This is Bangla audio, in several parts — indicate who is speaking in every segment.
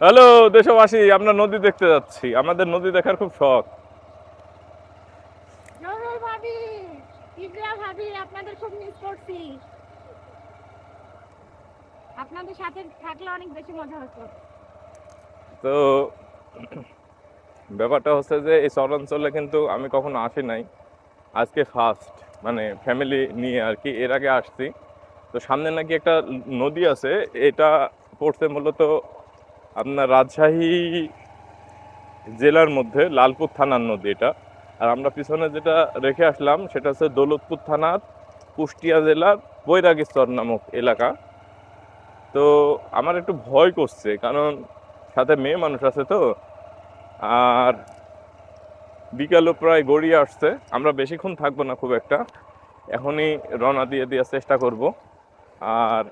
Speaker 1: হ্যালো দেশবাসী, আমরা নদী দেখতে যাচ্ছি। আমাদের নদী দেখার খুব শখ।
Speaker 2: জয় ভাবি, ইন্দিরা ভাবি, আপনাদের খুব মিস করছি। আপনাদের সাথে থাকলে অনেক বেশি মজা হতো।
Speaker 1: তো ব্যাপারটা হচ্ছে যে এই শহরাঞ্চলে কিন্তু আমি কখনো আসি নাই, আজকে ফার্স্ট, মানে ফ্যামিলি নিয়ে আর কি। এর আগে আসছি। তো সামনে নাকি একটা নদী আছে, এটা পড়ছে মূলত আপনার রাজশাহী জেলার মধ্যে লালপুর থানার নদী এটা। আর আমরা পিছনে যেটা রেখে আসলাম সেটা হচ্ছে দৌলতপুর থানার কুষ্টিয়া জেলার বৈরাগীশ্বর নামক এলাকা। তো আমার একটু ভয় করছে, কারণ সাথে মেয়ে মানুষ আছে তো। আর বিকালও প্রায় গড়িয়ে আসছে, আমরা বেশিক্ষণ থাকবো না খুব একটা, এখনই রওনা দিয়ে দেওয়ার চেষ্টা করব। আর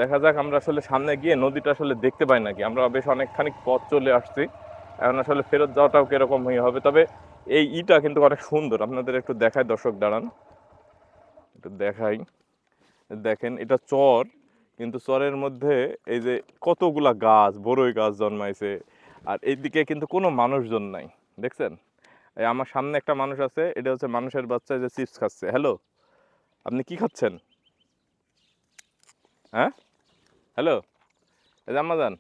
Speaker 1: দেখা যাক আমরা আসলে সামনে গিয়ে নদীটা আসলে দেখতে পাই নাকি। আমরা বেশ অনেকখানি পথ চলে আসছি, এখন আসলে ফেরত যাওয়াটাও কিরকম হয়ে হবে। তবে এই ইটা কিন্তু অনেক সুন্দর, আপনাদের একটু দেখায়, দর্শক দাঁড়ান একটু দেখাই। দেখেন এটা চর, কিন্তু চরের মধ্যে এই যে কতগুলা গাছ, বড়ই গাছ জন্মাইছে। আর এইদিকে কিন্তু কোনো মানুষজন নাই, দেখছেন? এই আমার সামনে একটা মানুষ আছে, এটা হচ্ছে মানুষের বাচ্চা যে চিপস খাচ্ছে। হ্যালো, আপনি কি খাচ্ছেন? হ্যাঁ, হ্যালো, এই যে আম্মাজান,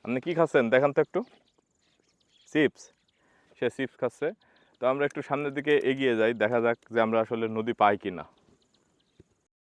Speaker 1: আপনি কি খাচ্ছেন দেখান তো একটু। চিপস, সে চিপস খাচ্ছে। তো আমরা একটু সামনের দিকে এগিয়ে যাই, দেখা যাক যে আমরা আসলে নদী পাই কি না।